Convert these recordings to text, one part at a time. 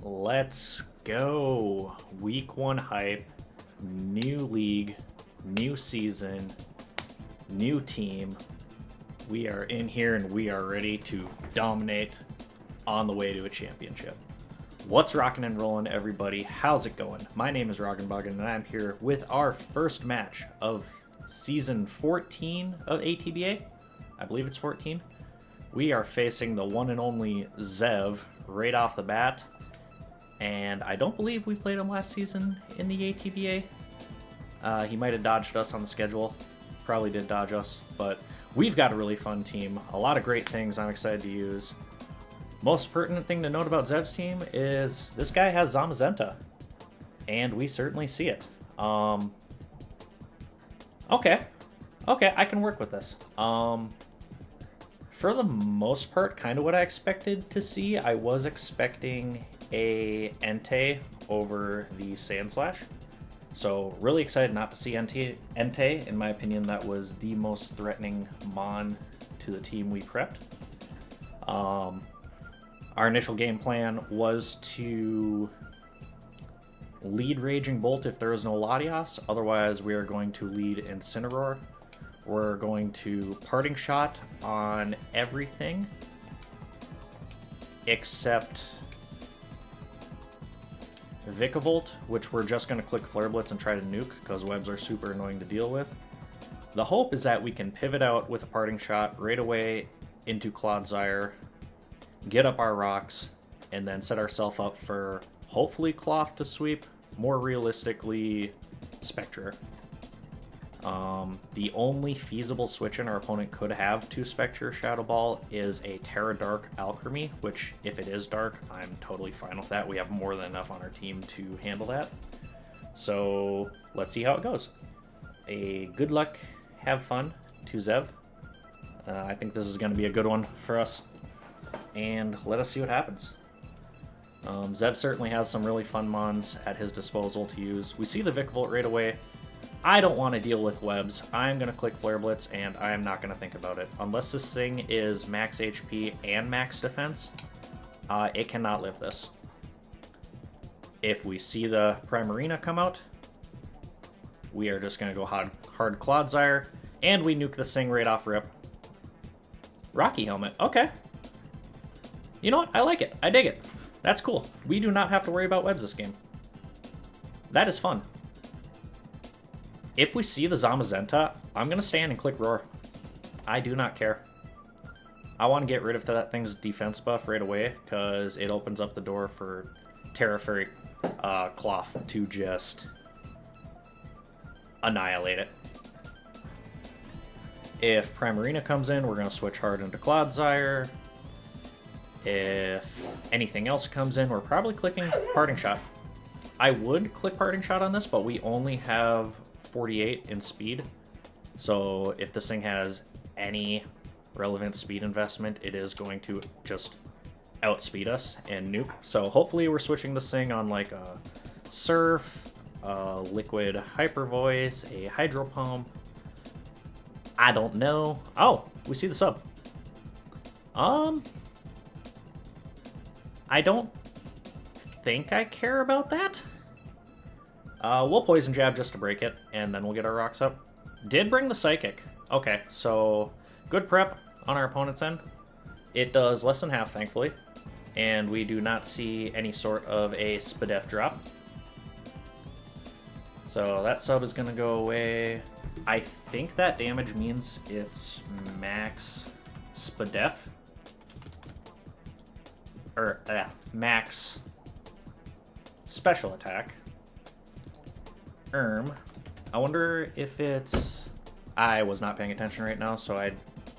Let's go. Week 1 hype, new league, new season, new team. We are in here and we are ready to dominate on the way to a championship. What's rockin' and rollin', everybody? How's it going? My name is Rockin' Buggin' and I'm here with our first match of season 14 of ATBA. I believe it's 14. We are facing the one and only Zev right off the bat. And I don't believe we played him last season in the ATBA. He might have dodged us on the schedule. Probably did dodge us. But we've got a really fun team. A lot of great things I'm excited to use. Most pertinent thing to note about Zev's team is this guy has Zamazenta. And we certainly see it. Okay, I can work with this. For the most part, kind of what I expected to see. I was expecting a Entei over the Sandslash. So really excited not to see Entei. In my opinion, that was the most threatening Mon to the team we prepped. Our initial game plan was to lead Raging Bolt if there is no Latias. Otherwise, we are going to lead Incineroar. We're going to Parting Shot on everything except Vikavolt, which we're just going to click Flare Blitz and try to nuke because webs are super annoying to deal with. The hope is that we can pivot out with a Parting Shot right away into Clodsire, get up our rocks, and then set ourselves up for hopefully Cloth to sweep, more realistically Spectrier. The only feasible switch in our opponent could have to Spectrier Shadow Ball is a Terra Dark Alchemy, which if it is dark, I'm totally fine with that. We have more than enough on our team to handle that. So let's see how it goes. A good luck, have fun to Zev. I think this is going to be a good one for us. And let us see what happens. Zev certainly has some really fun mons at his disposal to use. We see the Vikavolt right away. I don't want to deal with webs. I'm going to click Flare Blitz, and I'm not going to think about it. Unless this thing is max HP and max defense, it cannot live this. If we see the Primarina come out, we are just going to go hard Clodsire, and we nuke this thing right off rip. Rocky Helmet, okay. You know what? I like it. I dig it. That's cool. We do not have to worry about webs this game. That is fun. If we see the Zamazenta, I'm going to stand and click Roar. I do not care. I want to get rid of that thing's defense buff right away, because it opens up the door for Terra Fairy Cloth to just annihilate it. If Primarina comes in, we're going to switch hard into Clodsire. If anything else comes in, we're probably clicking Parting Shot. I would click Parting Shot on this, but we only have 48 in speed. So if this thing has any relevant speed investment, it is going to just outspeed us and nuke. So hopefully we're switching this thing on like a Surf, a Liquid Hyper Voice, a Hydro Pump. I don't know. Oh, we see the sub. I don't think I care about that. We'll Poison Jab just to break it, and then we'll get our rocks up. Did bring the Psychic. Okay, so good prep on our opponent's end. It does less than half, thankfully, and we do not see any sort of a Spadef drop. So that sub is going to go away. I think that damage means it's max Spadef. Or, max special attack. I wonder if it's... I was not paying attention right now, so I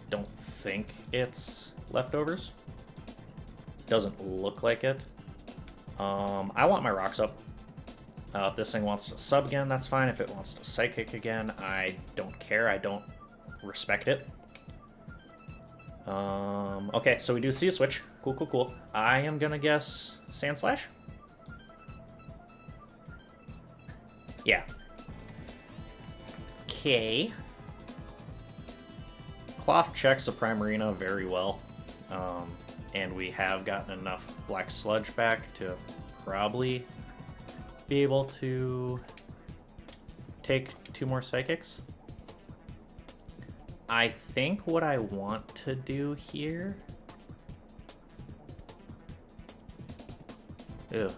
don't think it's leftovers. Doesn't look like it. I want my rocks up. If this thing wants to sub again, that's fine. If it wants to psychic again, I don't care. I don't respect it. Okay, so we do see a switch. Cool. I am gonna guess Sandslash. Yeah. Okay. Cloth checks the Primarina very well. And we have gotten enough Black Sludge back to probably be able to take 2 more Psychics. I think what I want to do here... Ew.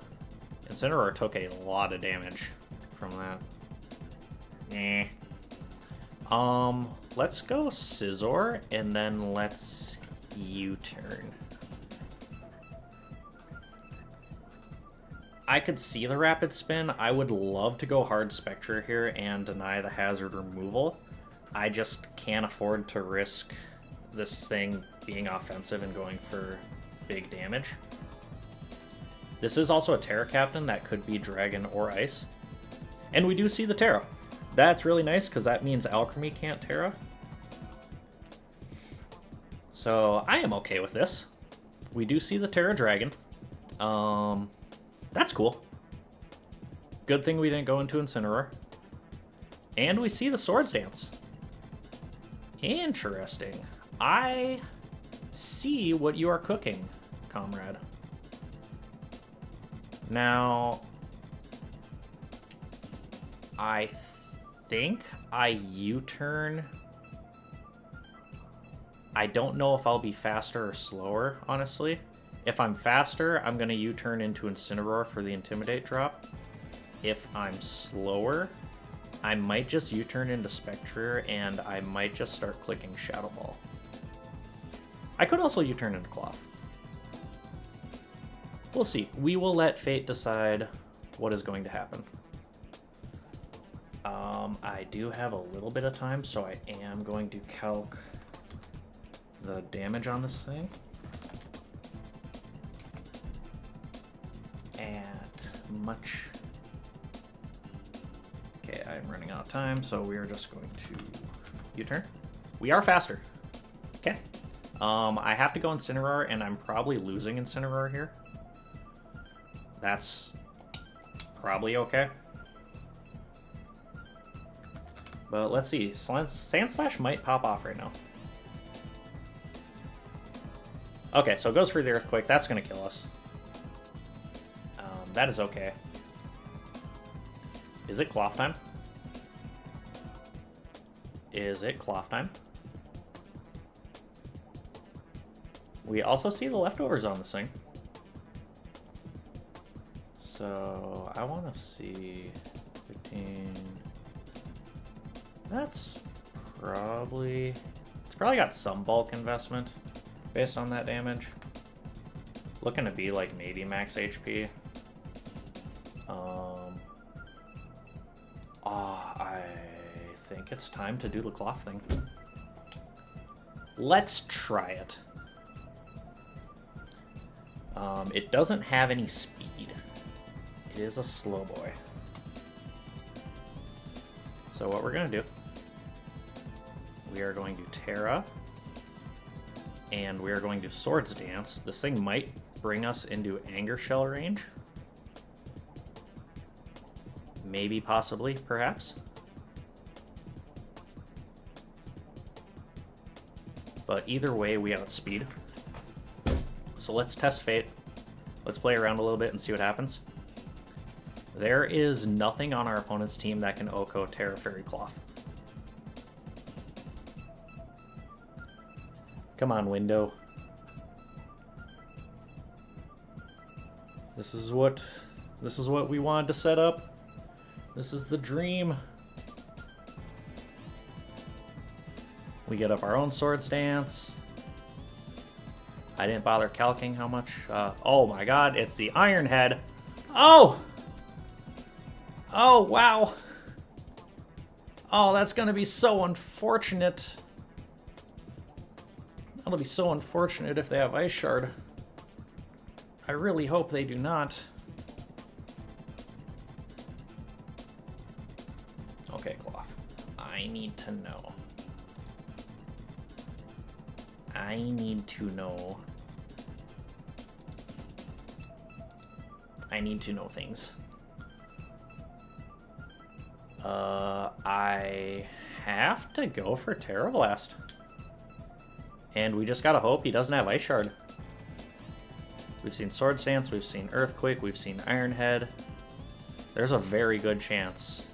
Incineroar took a lot of damage from that. Let's go Scizor, and then let's U-turn. I could see the Rapid Spin. I would love to go hard Spectrier here and deny the hazard removal. I just can't afford to risk this thing being offensive and going for big damage. This is also a Terra Captain that could be Dragon or Ice. And we do see the Terra. That's really nice because that means Alchemy can't Terra. So I am okay with this. We do see the Terra Dragon. That's cool. Good thing we didn't go into Incineroar. And we see the Swords Dance. Interesting. I see what you are cooking, comrade. Now, I think I U-turn. I don't know if I'll be faster or slower, honestly. If I'm faster, I'm going to U-turn into Incineroar for the Intimidate drop. If I'm slower, I might just U-turn into Spectrier, and I might just start clicking Shadow Ball. I could also U-turn into Cloth. We'll see. We will let fate decide what is going to happen. I do have a little bit of time, so I am going to calc the damage on this thing. At much... Okay, I'm running out of time, so we are just going to U-turn. We are faster. Okay. I have to go Incineroar, and I'm probably losing Incineroar here. That's probably okay. But let's see. Sand Slash might pop off right now. Okay, so it goes for the Earthquake. That's going to kill us. That is okay. Is it Cloth time? Is it Cloth time? We also see the leftovers on this thing. So I want to see 15. That's probably... It's probably got some bulk investment based on that damage. Looking to be like maybe max HP. I think it's time to do the Cloth thing. Let's try it. It doesn't have any speed. It is a slow boy. So what we're going to do, we are going to Terra, and we are going to Swords Dance. This thing might bring us into Anger Shell range. Maybe, possibly, perhaps. But either way, we outspeed. So let's test fate. Let's play around a little bit and see what happens. There is nothing on our opponent's team that can Oko Terra Fairy Cloth. Come on, window. This is what we wanted to set up. This is the dream. We get up our own Swords Dance. I didn't bother calcing how much. Oh my god, it's the Iron Head. Oh! Oh, wow. Oh, that's going to be so unfortunate. That'll be so unfortunate if they have Ice Shard. I really hope they do not. Okay, Cloth. I need to know. I need to know. I need to know things. I have to go for Terra Blast. And we just gotta hope he doesn't have Ice Shard. We've seen Sword Stance, we've seen Earthquake, we've seen Iron Head. There's a very good chance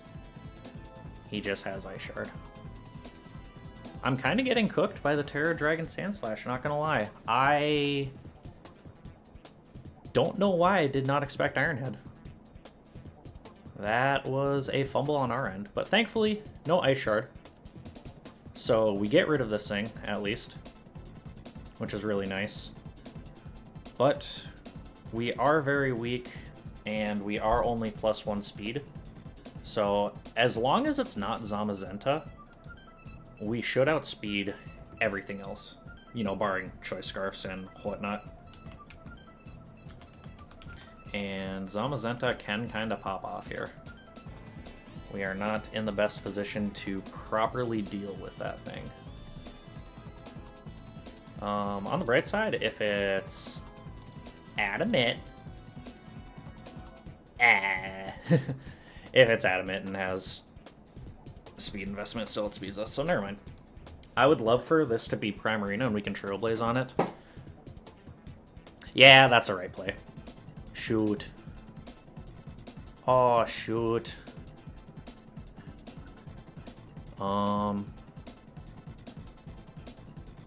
he just has Ice Shard. I'm kind of getting cooked by the Terra Dragon Sandslash, not gonna lie. I don't know why I did not expect Iron Head. That was a fumble on our end, but thankfully, no Ice Shard. So we get rid of this thing, at least, which is really nice. But we are very weak, and we are only +1 speed. So as long as it's not Zamazenta, we should outspeed everything else. You know, barring Choice Scarfs and whatnot. And Zamazenta can kind of pop off here. We are not in the best position to properly deal with that thing. On the bright side, if it's adamant, if it's adamant and has speed investment, still it speeds us, so never mind. I would love for this to be Primarina and we can Trailblaze on it. Yeah, that's a right play. Shoot. Oh, shoot.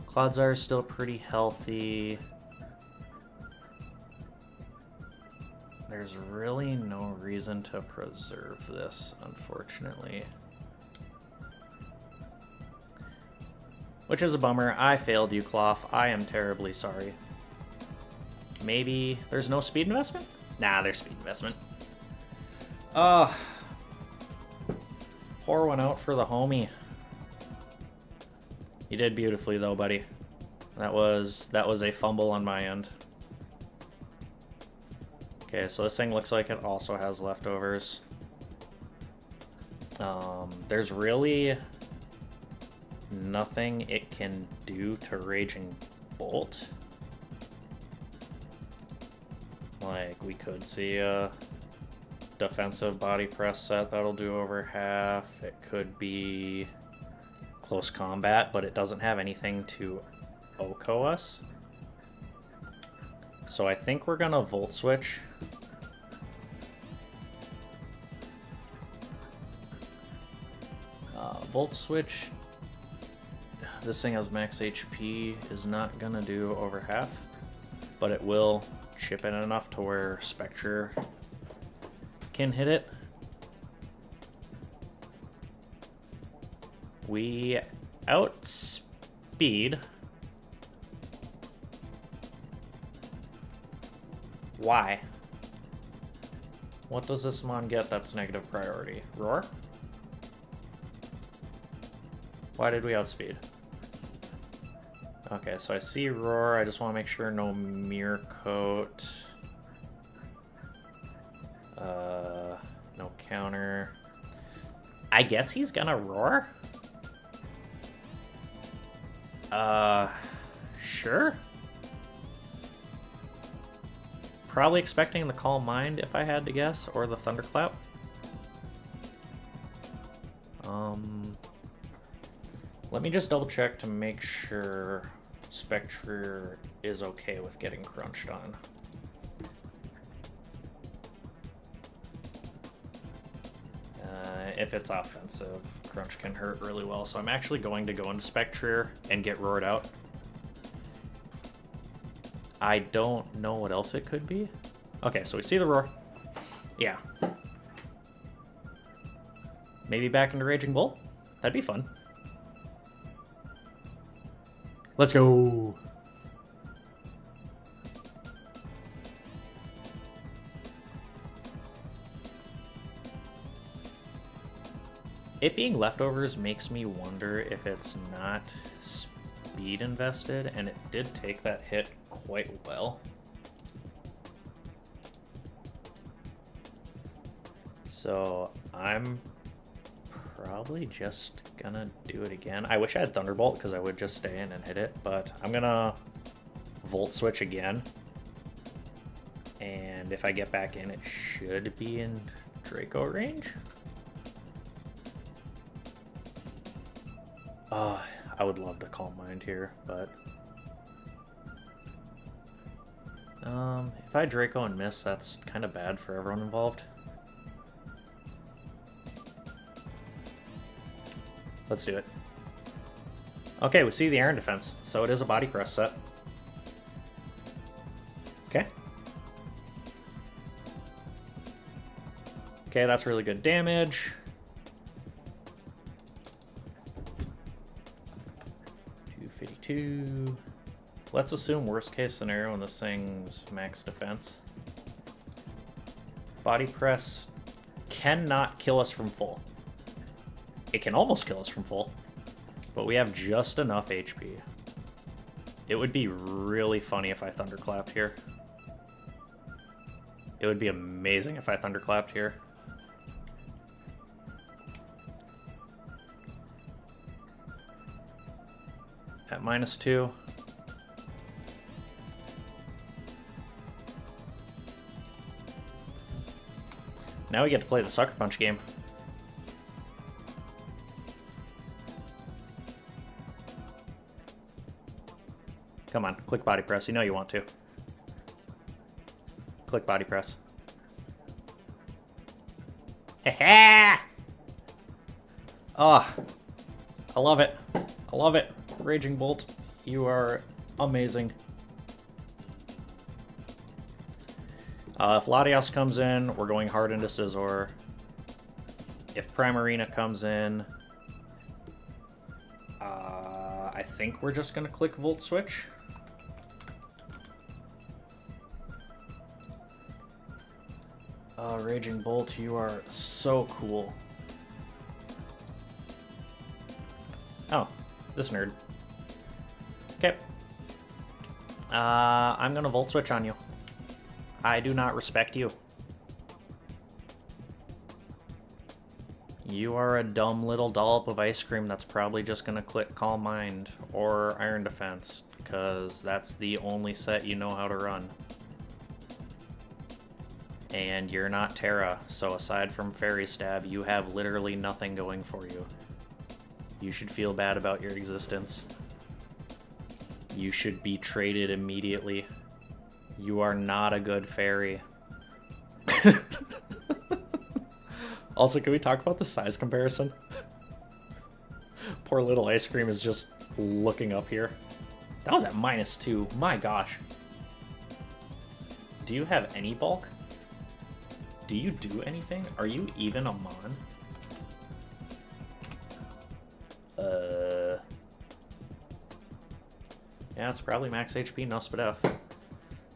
Cloudsar is still pretty healthy. There's really no reason to preserve this, unfortunately. Which is a bummer. I failed you, Cloth. I am terribly sorry. Maybe there's no speed investment? Nah, there's speed investment. Pour one out for the homie. You did beautifully though, buddy. That was a fumble on my end. Okay, so this thing looks like it also has leftovers. There's really nothing it can do to Raging Bolt. Like, we could see a defensive body press set that'll do over half. It could be close combat, but it doesn't have anything to OHKO us. So I think we're gonna Volt Switch. Volt Switch. This thing has max HP, is not gonna do over half, but it will chip in enough to where Spectrier can hit it. We outspeed. Why? What does this mon get that's negative priority? Roar? Why did we outspeed? Okay, so I see Roar. I just want to make sure no Mirror Coat. No counter. I guess he's gonna Roar? Sure. Probably expecting the Calm Mind if I had to guess, or the Thunderclap. Let me just double check to make sure Spectrier is okay with getting crunched on. If it's offensive, crunch can hurt really well, so I'm actually going to go into Spectrier and get roared out. I don't know what else it could be. Okay, so we see the roar. Yeah. Maybe back into Raging Bolt? That'd be fun. Let's go! It being leftovers makes me wonder if it's not speed invested, and it did take that hit quite well. So I'm probably just gonna do it again. I wish I had Thunderbolt because I would just stay in and hit it, but I'm gonna Volt Switch again. And if I get back in, it should be in Draco range. I would love to Calm Mind here, but If I Draco and miss, that's kind of bad for everyone involved. Let's do it. Okay, we see the Iron Defense, so it is a body press set. Okay. Okay, that's really good damage. $252. Let's assume worst case scenario and this thing's max defense. Body press cannot kill us from full. It can almost kill us from full, but we have just enough HP. It would be really funny if I thunderclapped here. It would be amazing if I thunderclapped here. At -2. Now we get to play the Sucker Punch game. Come on, click body press. You know you want to. Click body press. Ha-ha! Oh, I love it. I love it. Raging Bolt, you are amazing. If Latios comes in, we're going hard into Scizor. If Primarina comes in, I think we're just going to click Volt Switch. Raging Bolt, you are so cool. Oh, this nerd. Okay. I'm going to Volt Switch on you. I do not respect you. You are a dumb little dollop of ice cream that's probably just gonna click Calm Mind or Iron Defense, because that's the only set you know how to run. And you're not Terra, so aside from Fairy Stab, you have literally nothing going for you. You should feel bad about your existence. You should be traded immediately. You are not a good fairy. Also, can we talk about the size comparison? Poor little ice cream is just looking up here. That was at -2. My gosh. Do you have any bulk? Do you do anything? Are you even a Mon? Yeah, it's probably max HP, no Spadef.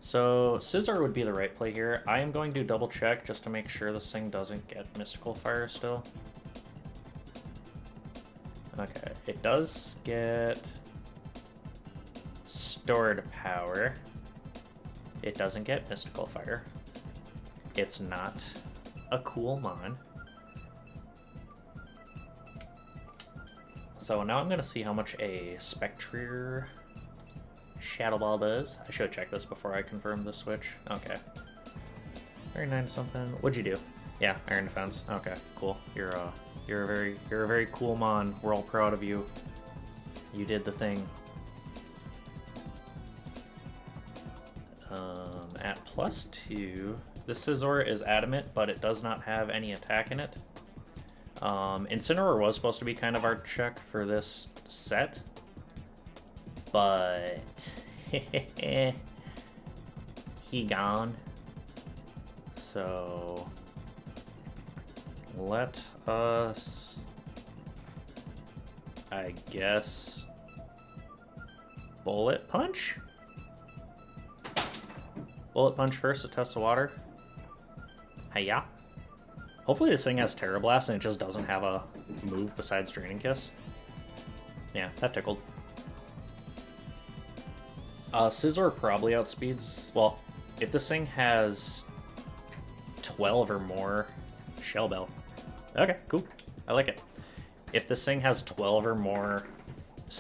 So, Scizor would be the right play here. I am going to double check just to make sure this thing doesn't get Mystical Fire still. Okay, it does get Stored Power. It doesn't get Mystical Fire. It's not a cool Mon. So now I'm going to see how much a Spectrier Shadow Ball does. I should check this before I confirm the switch. Okay. 39 something. What'd you do? Yeah, Iron Defense. Okay, cool. You're a very cool Mon. We're all proud of you. You did the thing. At +2, this Scizor is adamant, but it does not have any attack in it. Incineroar was supposed to be kind of our check for this set, but he gone. So let us, I guess, Bullet Punch? Bullet Punch first to test the water. Hiya. Hopefully this thing has Terra Blast and it just doesn't have a move besides Draining Kiss. Yeah, that tickled. Scizor probably outspeeds... Well, if this thing has 12 or more... Shell Bell. Okay, cool. I like it. If this thing has 12 or more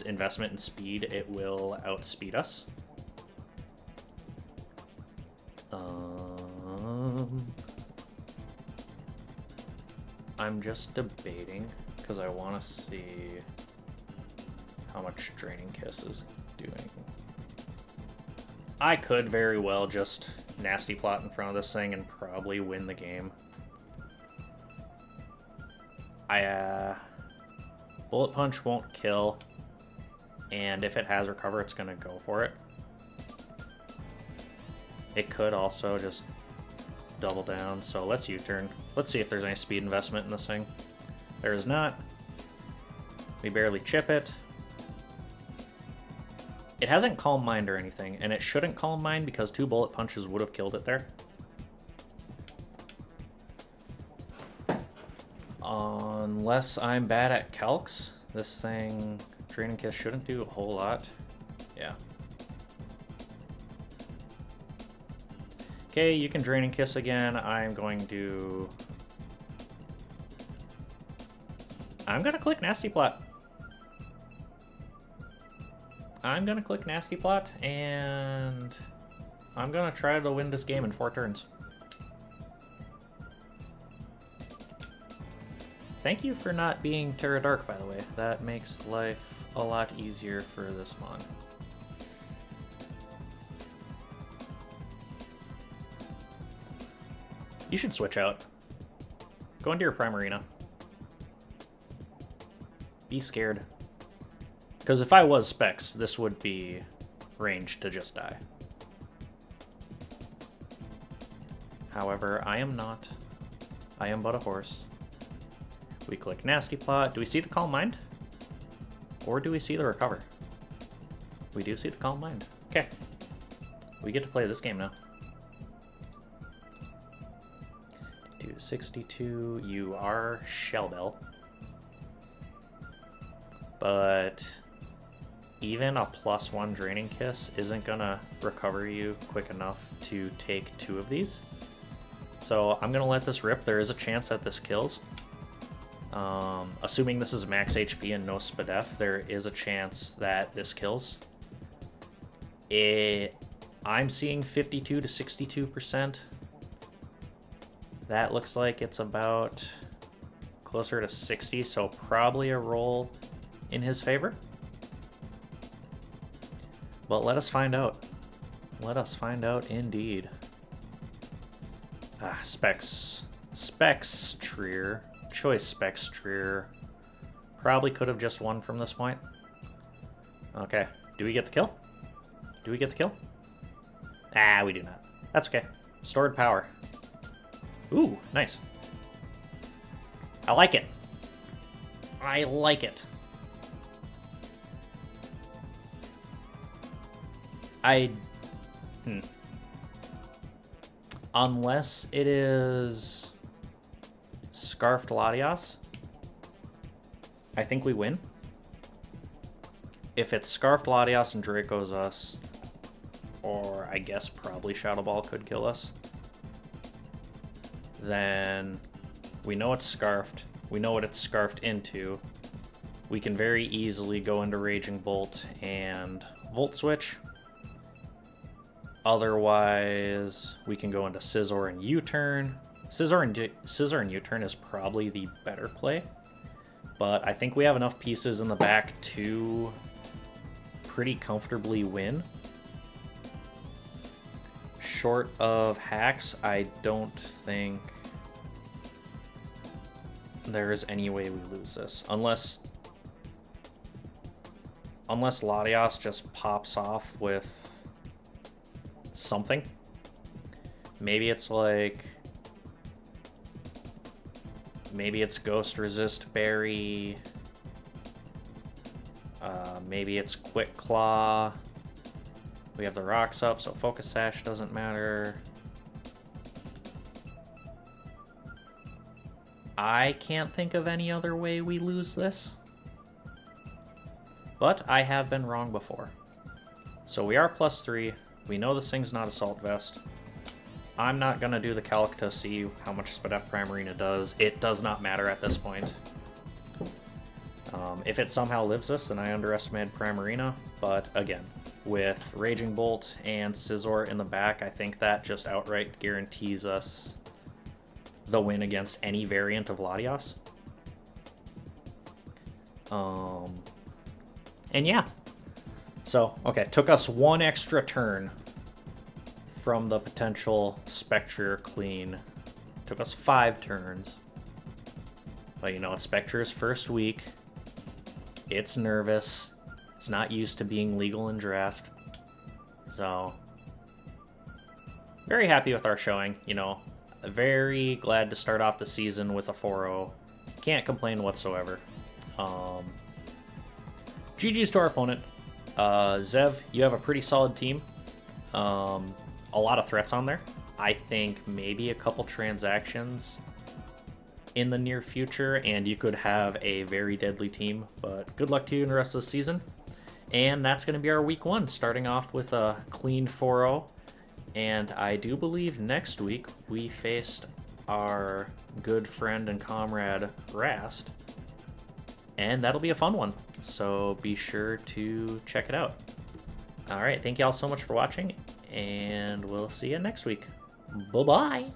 investment in speed, it will outspeed us. I'm just debating because I want to see how much Draining Kiss is doing. I could very well just nasty plot in front of this thing and probably win the game. Bullet Punch won't kill, and if it has recover, it's gonna go for it. It could also just double down, so let's U-turn. Let's see if there's any speed investment in this thing. There is not. We barely chip it. It hasn't Calm Mind or anything, and it shouldn't Calm Mind because 2 Bullet Punches would have killed it there. Unless I'm bad at calcs, this thing, Draining Kiss shouldn't do a whole lot. Yeah. Okay, you can Draining Kiss again. I'm gonna click Nasty Plot. I'm gonna click Nasty Plot, and I'm gonna try to win this game in 4 turns. Thank you for not being Terra Dark, by the way. That makes life a lot easier for this mon. You should switch out. Go into your Prime Arena. Be scared. Because if I was Specs, this would be range to just die. However, I am not. I am but a horse. We click Nasty Plot. Do we see the Calm Mind? Or do we see the Recover? We do see the Calm Mind. Okay. We get to play this game now. 262. You are Shell Bell. But even a +1 Draining Kiss isn't gonna recover you quick enough to take 2 of these. So I'm gonna let this rip. There is a chance that this kills. Assuming this is max HP and no Spadef, there is a chance that this kills. I'm seeing 52 to 62%. That looks like it's about closer to 60, so probably a roll in his favor. But let us find out. Let us find out indeed. Spectrier. Choice Spectrier. Probably could have just won from this point. Okay. Do we get the kill? Do we get the kill? Ah, we do not. That's okay. Stored power. Ooh, nice. I like it. I like it. Unless it is Scarfed Latias, I think we win. If it's Scarfed Latias and Draco's us, or I guess probably Shadow Ball could kill us, then we know it's Scarfed. We know what it's Scarfed into. We can very easily go into Raging Bolt and Volt Switch. Otherwise, we can go into Scizor and U-turn. Scizor and U-turn is probably the better play, but I think we have enough pieces in the back to pretty comfortably win. Short of hacks, I don't think there's any way we lose this. Unless Latias just pops off with something. Maybe it's like... Maybe it's Ghost Resist Berry. Maybe it's Quick Claw. We have the rocks up, so Focus Sash doesn't matter. I can't think of any other way we lose this. But I have been wrong before. So we are +3. We know this thing's not Assault Vest. I'm not going to do the calc to see how much Spadef Prime Arena does. It does not matter at this point. If it somehow lives this, then I underestimated Prime Arena. But again, with Raging Bolt and Scizor in the back, I think that just outright guarantees us the win against any variant of Latias. And yeah. So, okay, took us one extra turn from the potential Spectrier clean. Took us 5 turns. But you know, it's Spectrier's first week. It's nervous. It's not used to being legal in draft. So, very happy with our showing. You know, very glad to start off the season with a 4-0. Can't complain whatsoever. GG's to our opponent. Zev, you have a pretty solid team. A lot of threats on there. I think maybe a couple transactions in the near future, and you could have a very deadly team. But good luck to you in the rest of the season. And that's going to be our week 1, starting off with a clean 4-0. And I do believe next week we faced our good friend and comrade Rast. And that'll be a fun one. So be sure to check it out. All right, thank you all so much for watching, and we'll see you next week. Bye-bye.